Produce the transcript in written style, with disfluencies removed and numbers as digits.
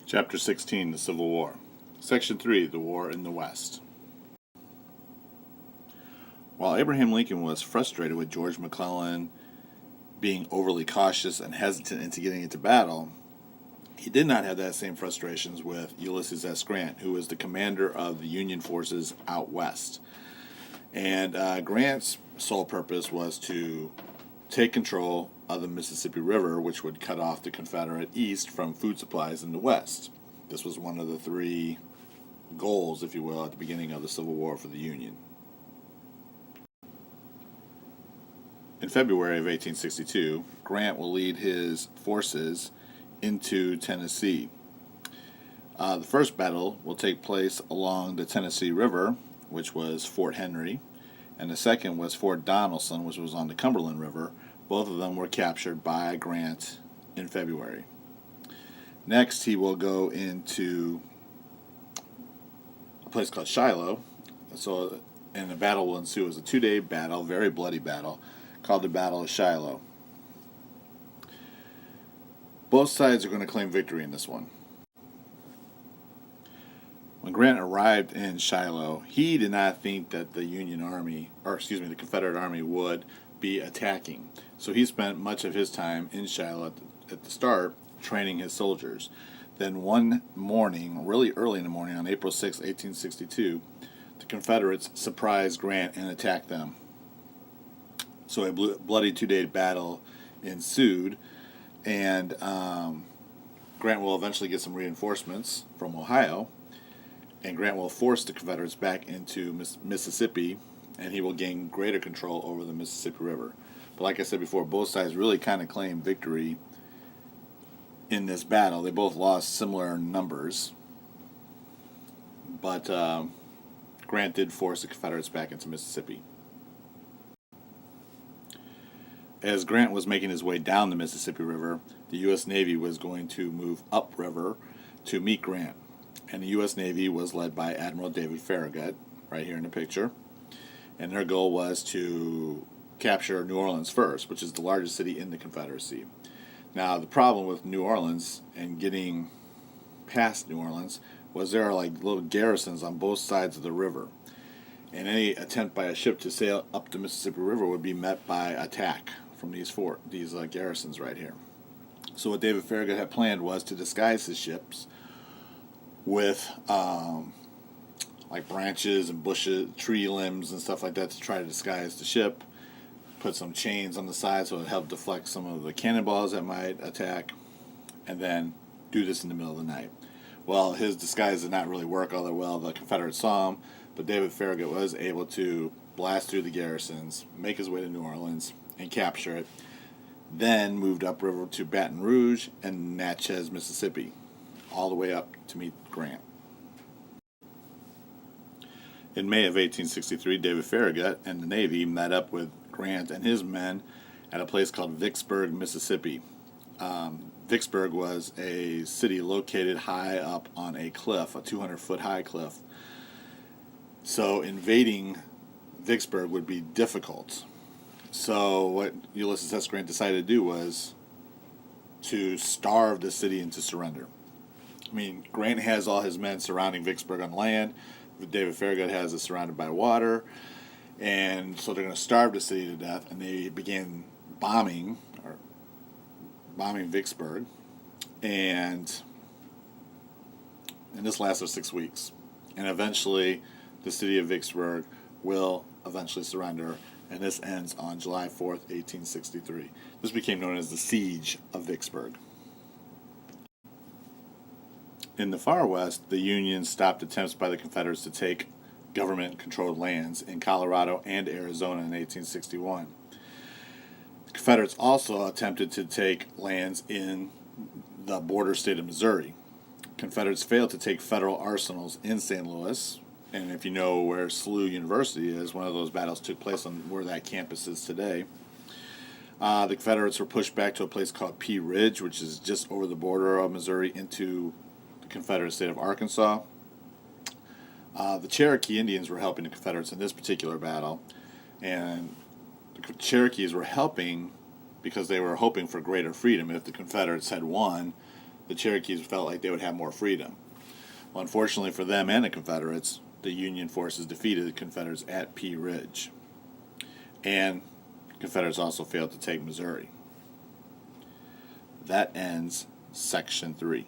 Chapter 16, The Civil War. Section 3, The War in the West. While Abraham Lincoln was frustrated with George McClellan being overly cautious and hesitant into getting into battle, he did not have that same frustrations with Ulysses S. Grant, who was the commander of the Union forces out west. And Grant's sole purpose was to take control of the Mississippi River, which would cut off the Confederate East from food supplies in the West. This was one of the three goals, if you will, at the beginning of the Civil War for the Union. In February of 1862, Grant will lead his forces into Tennessee. The first battle will take place along the Tennessee River, which was Fort Henry, and the second was Fort Donelson, which was on the Cumberland River. Both of them were captured by Grant in February. Next, he will go into a place called Shiloh. And a battle will ensue. It was a 2-day battle, very bloody battle, called the Battle of Shiloh. Both sides are going to claim victory in this one. When Grant arrived in Shiloh, he did not think that the the Confederate Army would be attacking. So he spent much of his time in Shiloh at the start training his soldiers. Then one morning, really early in the morning, on April 6, 1862, the Confederates surprised Grant and attacked them. So a bloody 2-day battle ensued, and Grant will eventually get some reinforcements from Ohio, and Grant will force the Confederates back into Mississippi, and he will gain greater control over the Mississippi River. But like I said before, both sides really kind of claimed victory in this battle. They both lost similar numbers, but Grant did force the Confederates back into Mississippi. As Grant was making his way down the Mississippi River, the U.S. Navy was going to move upriver to meet Grant. And the U.S. Navy was led by Admiral David Farragut, right here in the picture. And their goal was to capture New Orleans first, which is the largest city in the Confederacy. Now, the problem with New Orleans and getting past New Orleans was there are like little garrisons on both sides of the river. And any attempt by a ship to sail up the Mississippi River would be met by attack from these garrisons right here. So what David Farragut had planned was to disguise his ships with like branches and bushes, tree limbs and stuff like that to try to disguise the ship, put some chains on the side so it would help deflect some of the cannonballs that might attack, and then do this in the middle of the night. Well, his disguise did not really work all that well. The Confederates saw him, but David Farragut was able to blast through the garrisons, make his way to New Orleans, and capture it. Then moved upriver to Baton Rouge and Natchez, Mississippi, all the way up to meet Grant. In May of 1863, David Farragut and the Navy met up with Grant and his men at a place called Vicksburg, Mississippi. Vicksburg was a city located high up on a cliff, a 200-foot high cliff. So invading Vicksburg would be difficult. So what Ulysses S. Grant decided to do was to starve the city into surrender. I mean, Grant has all his men surrounding Vicksburg on land. David Farragut has it surrounded by water. And so they're going to starve the city to death. And they began bombing Vicksburg. And this lasts for 6 weeks. And eventually, the city of Vicksburg will eventually surrender. And this ends on July 4th, 1863. This became known as the Siege of Vicksburg. In the far west, the Union stopped attempts by the Confederates to take government-controlled lands in Colorado and Arizona in 1861. The Confederates also attempted to take lands in the border state of Missouri. Confederates failed to take federal arsenals in St. Louis, and if you know where SLU University is, one of those battles took place on where that campus is today. The Confederates were pushed back to a place called Pea Ridge, which is just over the border of Missouri into the Confederate state of Arkansas. The Cherokee Indians were helping the Confederates in this particular battle, and the Cherokees were helping because they were hoping for greater freedom. If the Confederates had won, the Cherokees felt like they would have more freedom. Well, unfortunately for them and the Confederates, the Union forces defeated the Confederates at Pea Ridge. And Confederates also failed to take Missouri. That ends Section 3.